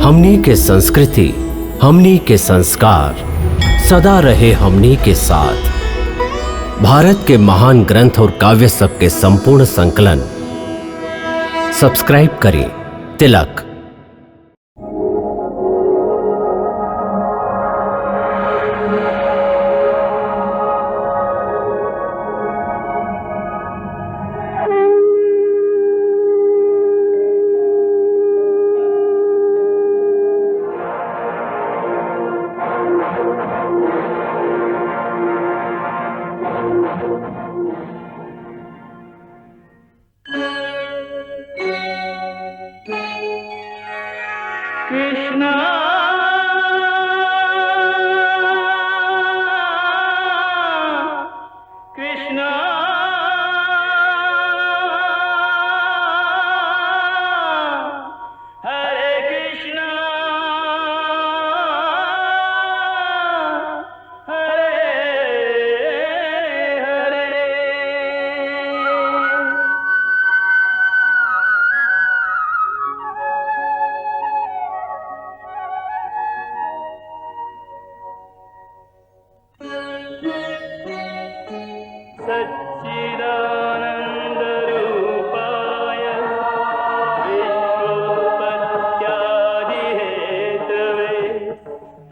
हमनी के संस्कृति, हमनी के संस्कार सदा रहे हमनी के साथ। भारत के महान ग्रंथ और काव्य सब के संपूर्ण संकलन सब्सक्राइब करें तिलक। कृष्णा कृष्णा हरे कृष्णा हरे हरे। सच्चिदानन्दरूपाय विश्वोत्पत्त्यादिहेतवे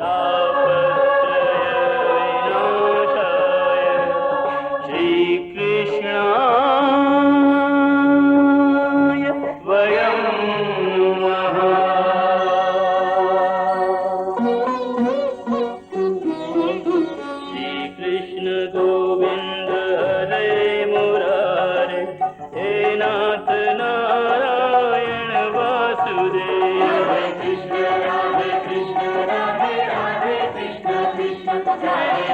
तापत्रयविनाशाय श्रीकृष्णाय वयं नमः। श्रीकृष्ण गोविंद हरे मुरारे, हे नाथ नारायण वासुदेव। हरे कृष्ण राधे राधे कृष्ण कृष्ण हरे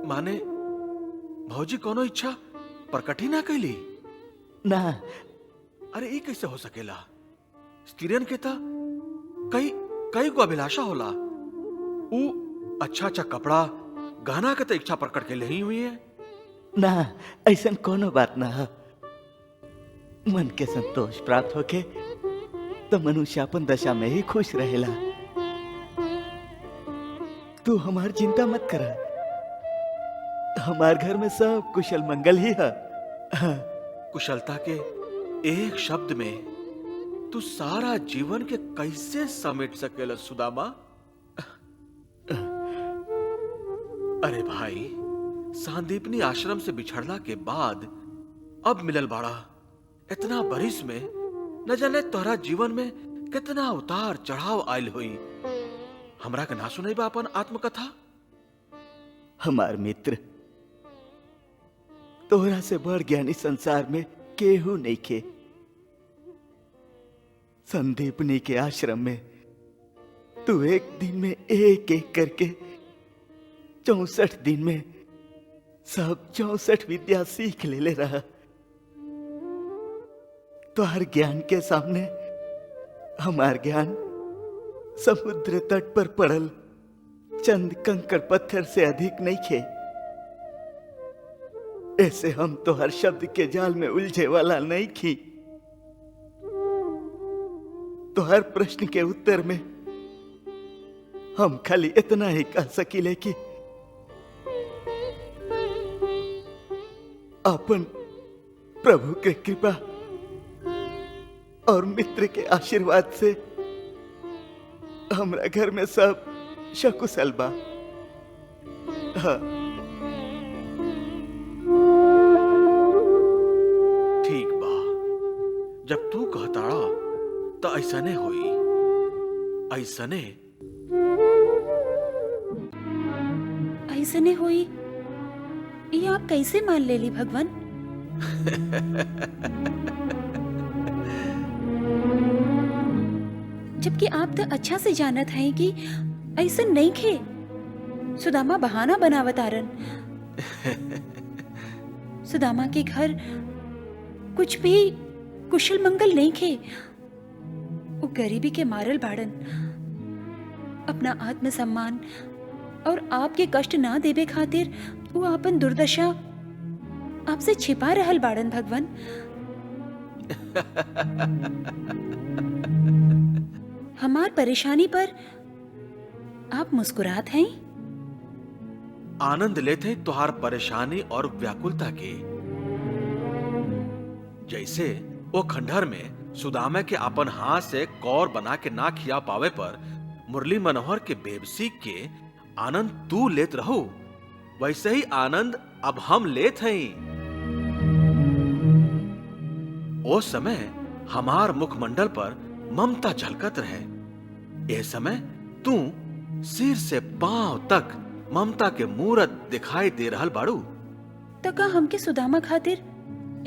माने भौजी कोनो इच्छा प्रकट ही ना कैली ना। अरे ये कैसे हो सकेला? स्त्रियन के ता कई कई गो अभिलाषा होला। ऊ अच्छा अच्छा कपड़ा गहना के तो इच्छा प्रकट के नहीं हुई है ना, ऐसन कोनो बात ना है। मन के संतोष प्राप्त होके तो मनुष्य अपन दशा में ही खुश रहेला। तू हमार चिंता मत कर, हमार घर में सब कुशल मंगल ही है। कुशलता के एक शब्द में तू सारा जीवन के कैसे समेट सकेला सुदामा? अरे भाई, सांदीपनी आश्रम से बिछड़ला के बाद अब मिलल बाड़ा। इतना बरिस में न जाने तोहरा जीवन में कितना उतार चढ़ाव आयल हुई। हमरा के ना सुनाई बा अपन आत्मकथा? हमार मित्र, तोहरा से बड़ ज्ञानी संसार में केहू नहीं के। संदीपनी के आश्रम में तू एक दिन में एक एक करके 64 दिन में सब 64 विद्या सीख ले रहा। तोहर ज्ञान के सामने हमार ज्ञान समुद्र तट पर पड़ल चंद कंकड़ पत्थर से अधिक नहीं खे। ऐसे हम तो हर शब्द के जाल में उलझे वाला नहीं खी। तो हर प्रश्न के उत्तर में हम खाली इतना ही कह सकीले कि अपन प्रभु के कृपा और मित्र के आशीर्वाद से हमरा घर में सब सकुशल बा। हाँ। ठीक बा, जब तू कहताड़ा तो ऐसने होई। ऐसने ऐसने होई, ये आप कैसे मान लेली भगवान? जबकि आप तो अच्छा से जानत हैं कि ऐसा नहीं खे। सुदामा बहाना बनावत आरन। सुदामा के घर कुछ भी कुशल मंगल नहीं खे। वो गरीबी के मारल बाड़न। अपना आत्मसम्मान और आपके कष्ट ना देवे खातिर वो अपन दुर्दशा आपसे छिपा रहल बाड़न भगवान। हमार परेशानी पर आप मुस्कुरात हैं। आनंद लेते हैं तुहार परेशानी और व्याकुलता के। जैसे वो खंडहर में सुदामा के अपन हाथ से कौर बना के ना खिया पावे पर मुरली मनोहर के बेबसी के आनंद तू लेत रहो, वैसे ही आनंद अब हम लेत हैं। ओ समय हमार मुखमंडल पर ममता झलकत रहे। ए समय तू सिर से पांव तक ममता के मूरत दिखाई दे रहल बाड़ू। तो का हमके सुदामा खातिर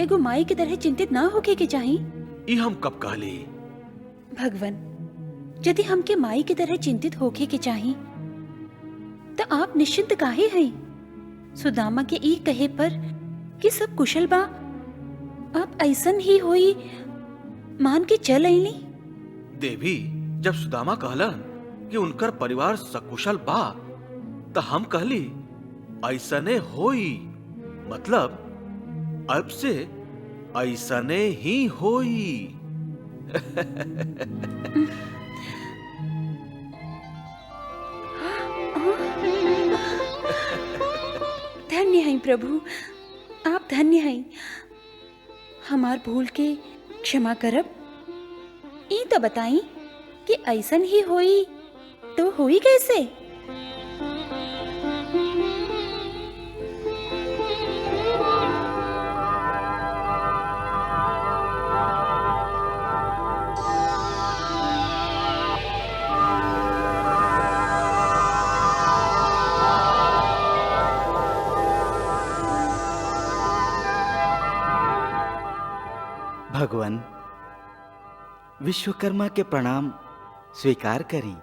एगो माई की तरह चिंतित ना होके के चाही? ई हम कब कहली? भगवान, यदि हमके माई की तरह चिंतित होके के चाही तो आप निश्चिंत काहे हैं? सुदामा के ई कहे पर कि सब कुशल बा, आप ऐसन ही होई मान के चल आईली। देवी जब सुदामा कहलन कि उनकर परिवार सकुशल बा तो हम कहली ऐसने होई, मतलब अब से ऐसने ही होई। धन्य हैं प्रभु, आप धन्य हैं। हमार भूल के क्षमा करब। ई तो बताई कि ऐसन ही होई तो होई कैसे? भगवान, विश्वकर्मा के प्रणाम स्वीकार करी।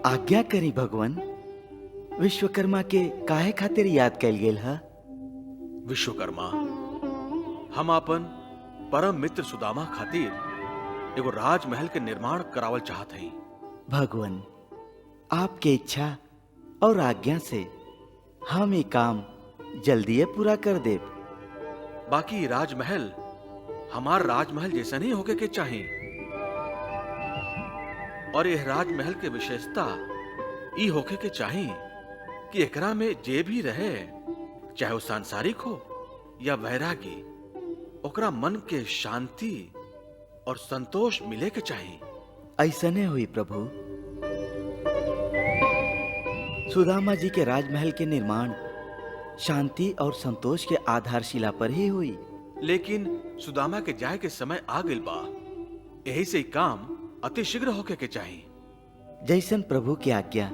आज्ञा करी भगवान, विश्वकर्मा के काहे खातिर याद कैल गेल है? विश्वकर्मा, हम अपन परम मित्र सुदामा खातिर एगो राजमहल के निर्माण करावल चाहत हई। भगवान, आपके इच्छा और आज्ञा से हम ये काम जल्दी पूरा कर देव। बाकी राजमहल हमार राजमहल जैसा नहीं होके के चाहिए। और यह राजमहल के विशेषता ई होके के चाहिए कि एकरा में जे भी रहे, चाहे वो सांसारिक हो या वैरागी, ओकरा मन के शांति और संतोष मिले के चाहिए। ऐसने हुई प्रभु। सुदामा जी के राजमहल के निर्माण शांति और संतोष के आधारशिला पर ही हुई। लेकिन सुदामा के जाए के समय आ गइल बा, यही से काम अति शीघ्र होके के चाहिए। जैसन प्रभु की आज्ञा।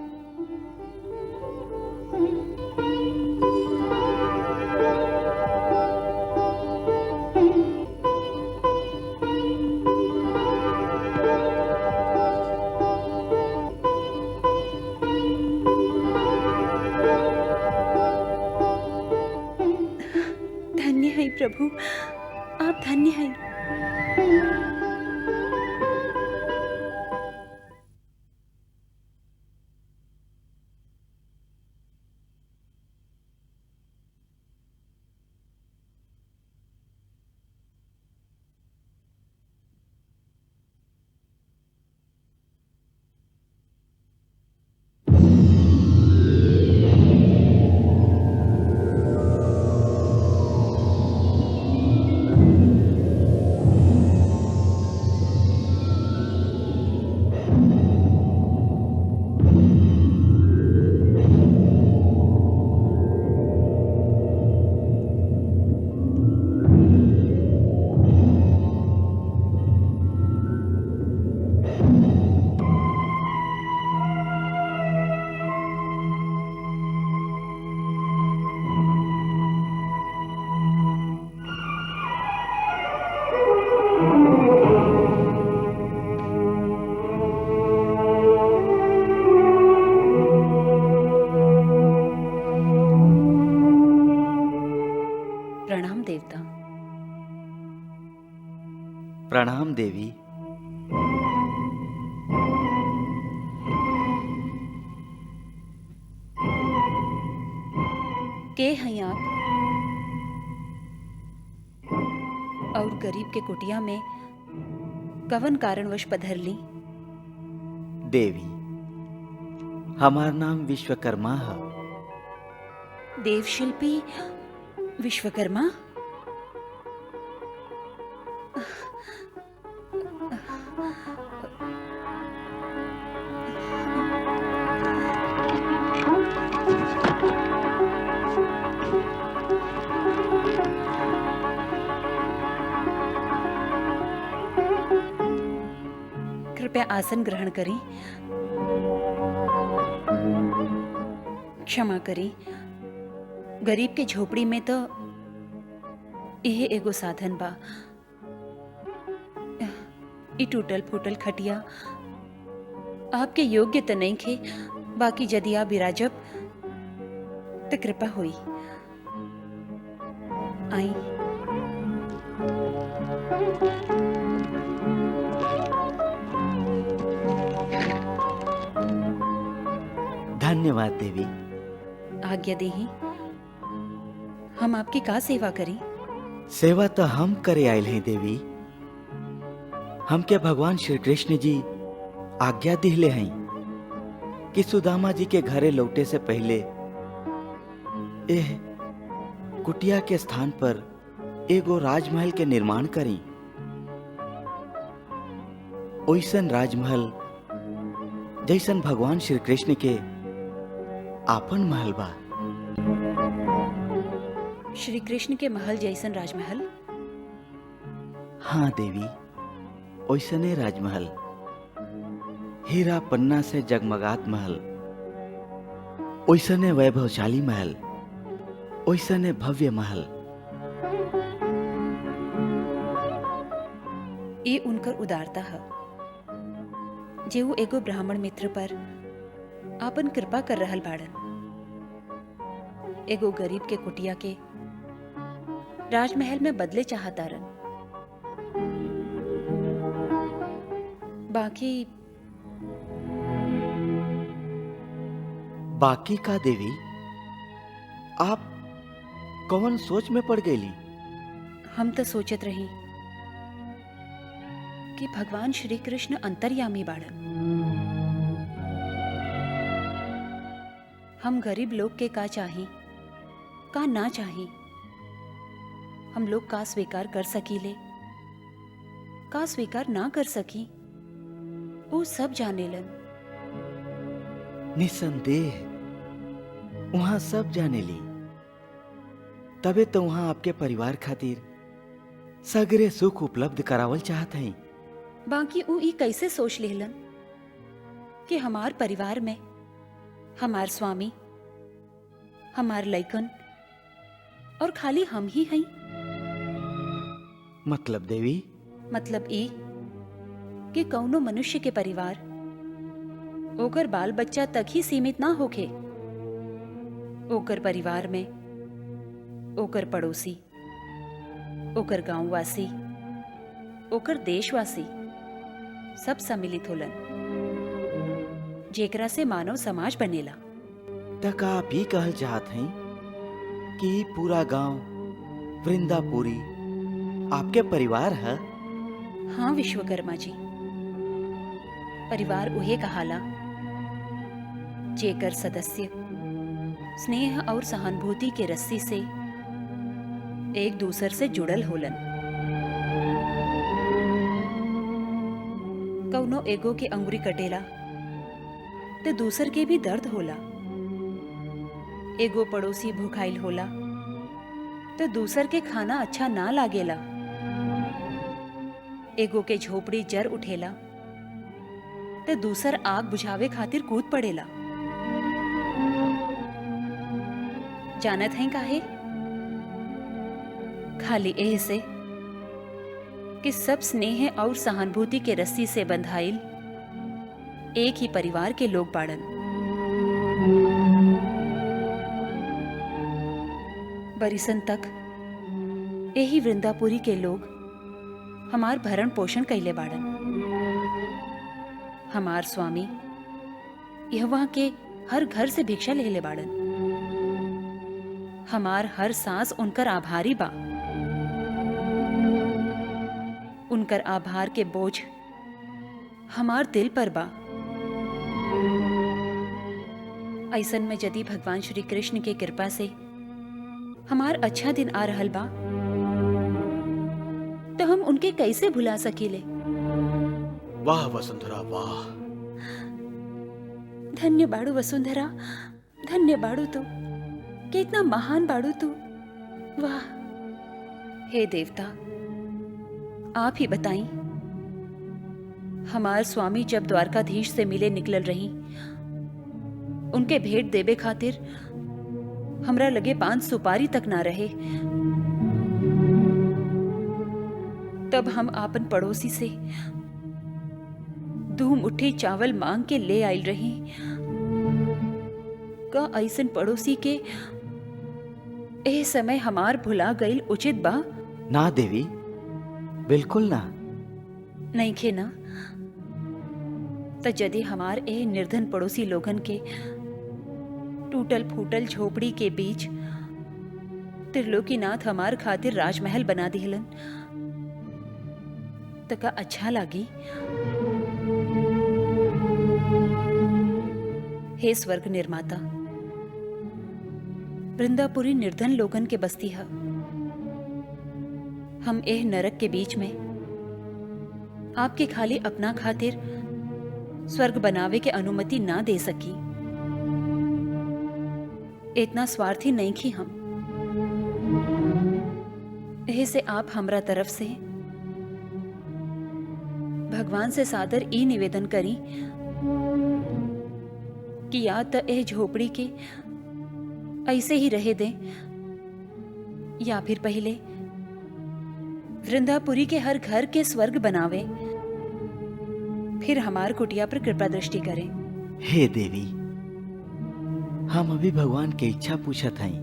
धन्य है प्रभु, आप धन्य हैं। प्रणाम देवी। के हैं आप? और गरीब के कुटिया में कवन कारणवश पधर ली? देवी, हमार नाम विश्वकर्मा है। देवशिल्पी विश्वकर्मा? कृपया आसन ग्रहण करें। क्षमा करें, गरीब के झोपड़ी में तो यह एगो साधन बा। ई टूटल फूटल खटिया आपके योग्य तो नहीं खे, बाकी यदि आप विराजब तो कृपा हुई। आई। धन्यवाद देवी। आज्ञा देही, हम आपकी का सेवा करें? सेवा तो हम करे आयल हैं देवी। हमके भगवान श्री कृष्ण जी आज्ञा दिले हैं कि सुदामा जी के घरे लौटे से पहले एह कुटिया के स्थान पर एगो राजमहल के निर्माण करी। ओइसन राजमहल जैसन भगवान श्री कृष्ण के आपन महल बा। श्री कृष्ण के महल जैसन राजमहल? हाँ देवी, ओइसने राजमहल, हीरा पन्ना से जगमगात महल, ओइसने वैभवशाली महल, ओइसने भव्य महल। ये उनकर उदारता है जे वो एगो ब्राह्मण मित्र पर आपन कृपा कर रहल बाड़न। एगो गरीब के कुटिया के राजमहल में बदले चाहतारन। बाकी का देवी, आप कौन सोच में पड़ गईली? हम तो सोचत रही कि भगवान श्री कृष्ण अंतर्यामी बाड़न। हम गरीब लोग के का चाही, का ना चाही, हम लोग का स्वीकार कर सकीले, का स्वीकार ना कर सकी, वो सब जानेलन। निसंदेह वहां सब जाने ली, तबे तो वहां आपके परिवार खातिर सगरे सुख उपलब्ध करावल चाहत हैं। बाकी वो ई कैसे सोच लेलन कि हमार परिवार में हमार स्वामी, हमार लइकन और खाली हम ही हैं। मतलब देवी? मतलब ई कि कौनो मनुष्य के परिवार ओकर बाल बच्चा तक ही सीमित ना होके, ओकर परिवार में ओकर पड़ोसी, ओकर गांववासी, ओकर देशवासी सब सम्मिलित होलन, जेकरा से मानव समाज बनेला। तक आप ही कहल चाहत हैं कि पूरा गांव वृंदापुरी आपके परिवार है? हाँ विश्वकर्मा जी, परिवार उहे कहाला जेकर सदस्य स्नेह और सहानुभूति के रस्सी से एक दूसर से जुड़ल होलन। कौनो एगो के अंगुरी कटेला तो दूसर के भी दर्द होला। एगो पड़ोसी भूखाइल होला तो दूसर के खाना अच्छा ना लागेला। एगो के झोपड़ी जर उठेला तो दूसर आग बुझावे खातिर कूद पड़ेला। जानत हैं काहे? खाली एह से कि सब स्नेह और सहानुभूति के रस्सी से बंधाइल एक ही परिवार के लोग बाड़न। बरिसन तक यही वृंदापुरी के लोग हमार भरण पोषण कैले बाड़न। हमार स्वामी यहवा के हर घर से भिक्षा ले बाड़न। हमार हर सांस उनकर आभारी बा। उनकर आभार के बोझ हमार दिल पर बा। ऐसन में यदि भगवान श्री कृष्ण के कृपा से हमार अच्छा दिन आ रहल बा तो हम उनके कैसे भुला सकीले। वाह वसुंधरा वाह। धन्य बाड़ू वसुंधरा, धन्य बाड़ू तू, कितना महान बाड़ू तू। वाह। हे देवता, आप ही बताई, हमार स्वामी जब द्वारकाधीश से मिले निकलल रही, उनके भेंट देवे खातिर हमरा लगे 5 सुपारी तक ना रहे। तब हम आपन पड़ोसी से 2 मुट्ठी चावल मांग के ले आइल रही। का ऐसन पड़ोसी के ए समय हमार भुला गईल उचित बा? ना देवी, बिल्कुल ना। नहीं खे ना। तो यदि हमार ए निर्धन पड़ोसी लोगन के टूटल फूटल झोपड़ी के बीच त्रिलोकीनाथ हमार खातिर राजमहल बना दिहलन तो का अच्छा लागी? हे स्वर्ग निर्माता, वृंदापुरी निर्धन लोगन के बस्ती है। हम एह नरक के बीच में आपके खाली अपना खातिर स्वर्ग बनावे के अनुमति ना दे सकी। इतना स्वार्थी नहीं की हम। एह से आप हमरा तरफ से भगवान से सादर ई निवेदन करी कि या तो एह झोपड़ी के ऐसे ही रहे दें या फिर पहले वृंदापुरी के हर घर के स्वर्ग बनावे, फिर हमार कुटिया पर कृपा दृष्टि करें। हे देवी, हम अभी भगवान के इच्छा पूछत हई।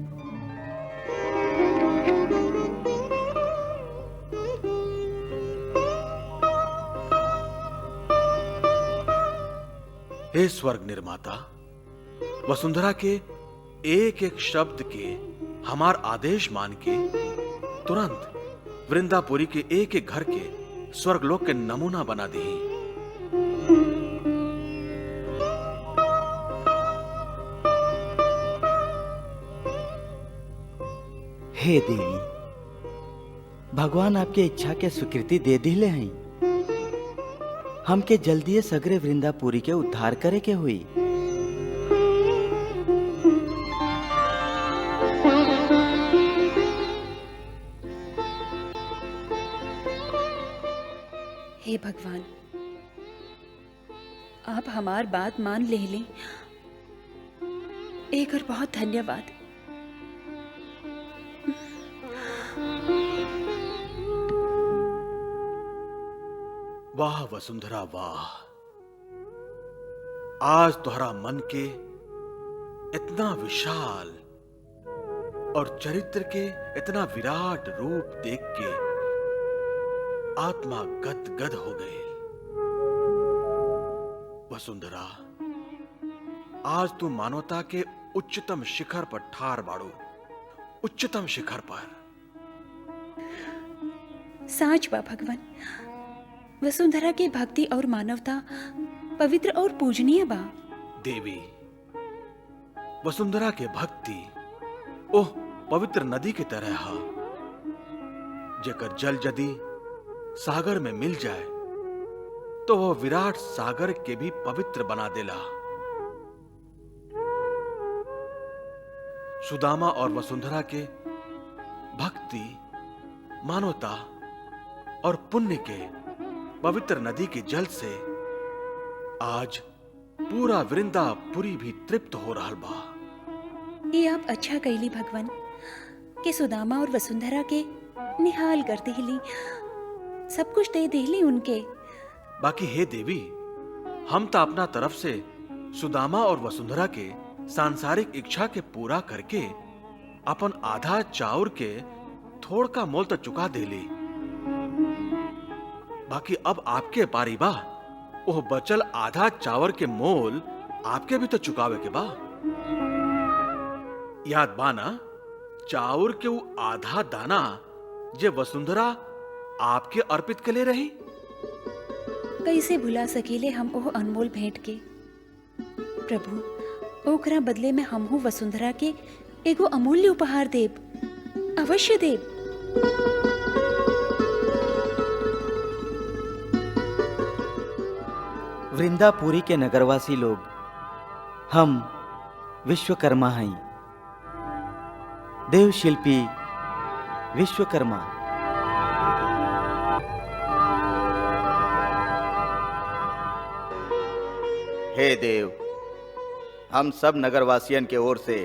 हे स्वर्ग निर्माता, वसुंधरा के एक एक शब्द के हमार आदेश मान के तुरंत वृंदापुरी के एक एक घर के स्वर्गलोक के नमूना बना दी। हे देवी, भगवान आपके इच्छा के स्वीकृति दे दिले हैं। हमके जल्दी सगरे वृंदापुरी के उद्धार करे के हुई। हे भगवान, आप हमार बात मान ले लें, एक और बहुत धन्यवाद। वाह वसुंधरा वाह। आज तुम्हारा मन के इतना विशाल और चरित्र के इतना विराट रूप देख के आत्मा गदगद हो गई। वसुंधरा, आज तू मानवता के उच्चतम शिखर पर ठार बाड़ू, उच्चतम शिखर पर। साच बा भगवान, वसुंधरा की भक्ति और मानवता पवित्र और पूजनीय बा। देवी, वसुंधरा के भक्ति ओह पवित्र नदी की तरह है, जेकर जल यदि सागर में मिल जाए तो वह विराट सागर के भी पवित्र बना देला। सुदामा और वसुंधरा के भक्ति, मानवता और पुण्य के पवित्र नदी के जल से आज पूरा वृंदापुरी भी तृप्त हो रहा बा। ये आप अच्छा कैली भगवान कि सुदामा और वसुंधरा के निहाल कर दिली, सब कुछ दे दिली उनके। बाकी हे देवी, हम तो अपना तरफ से सुदामा और वसुंधरा के सांसारिक इच्छा के पूरा करके अपन आधा चाउर के थोड़ का मोल तो चुका देली। बाकी अब आपके पारी बा। ओह बचल आधा चावर के मोल आपके भी तो चुकावे के बा। याद बा ना चाउर के वो आधा दाना जे वसुंधरा आपके अर्पित के ले रही। कैसे भुला सकेले हम ओह अनमोल भेंट के। प्रभु, ओकरा बदले में हमहू वसुंधरा के एगो अमूल्य उपहार देब, अवश्य देब। वृंदापुरी के नगरवासी लोग, हम विश्वकर्मा हैं, देव शिल्पी विश्वकर्मा। हे देव, हम सब नगरवासियन के ओर से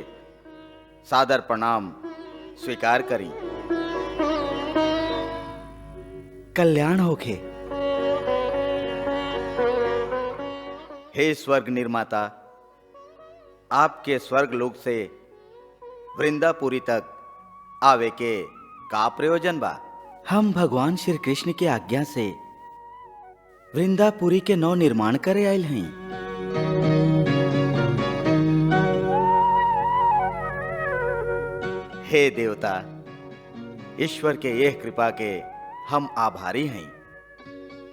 सादर प्रणाम स्वीकार करी। कल्याण होखे। हे स्वर्ग निर्माता, आपके स्वर्ग लोक से वृंदापुरी तक आवे के का प्रयोजन बा? हम भगवान श्री कृष्ण के आज्ञा से वृंदापुरी के नव निर्माण करे आयल हैं। हे देवता, ईश्वर के यह कृपा के हम आभारी हैं।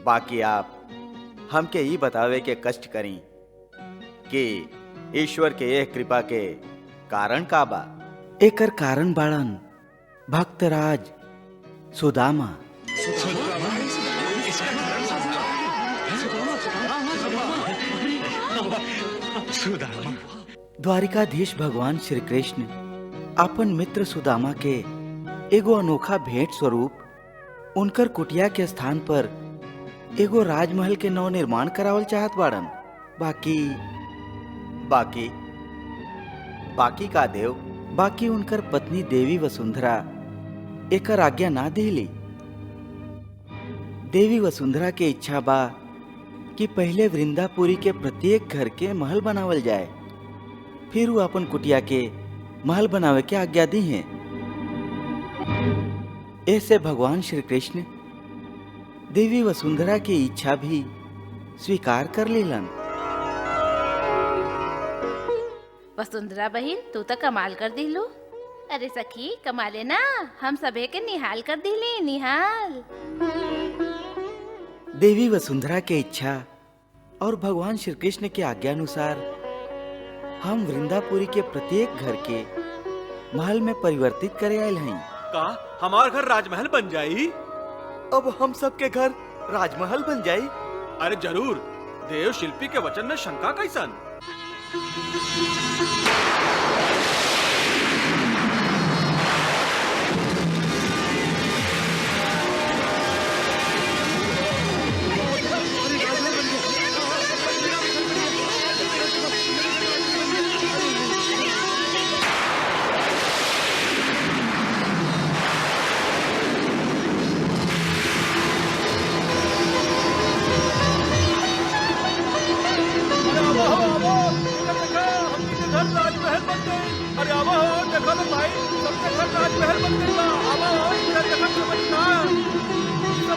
बाकी आप हमके ये बतावे के कष्ट करी कि ईश्वर के यह कृपा के कारण का बा। एकर कारण बाड़न भक्तराज सुदामा। द्वारिकाधीश भगवान श्री कृष्ण अपन मित्र सुदामा के एगो अनोखा भेंट स्वरूप उनकर कुटिया के स्थान पर एगो राजमहल के नव निर्माण करावल चाहत बाड़न। बाकी का देव, बाकी उनकर पत्नी देवी वसुंधरा एकर आज्ञा ना देली। देवी वसुंधरा के इच्छा बा कि पहले वृंदापुरी के प्रत्येक घर के महल बनावल जाए, फिर वो अपन कुटिया के महल बनावे के आज्ञा दी हैं। ऐसे भगवान श्री कृष्ण देवी वसुंधरा की इच्छा भी स्वीकार कर लेलन। वसुंधरा बहन, तू तो कमाल कर दिलू। अरे सखी, कमाले ना, हम सभे के निहाल कर दिली, निहाल। देवी वसुंधरा के इच्छा और भगवान श्री कृष्ण के आज्ञा अनुसार हम वृंदापुरी के प्रत्येक घर के महल में परिवर्तित करे आयल हैं। का हमार घर राजमहल बन जाई? अब हम सबके घर राजमहल बन जाई? अरे जरूर। देव शिल्पी के वचन में शंका कैसन?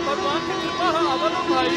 भगवान की कृपा है, आवा लो भाई।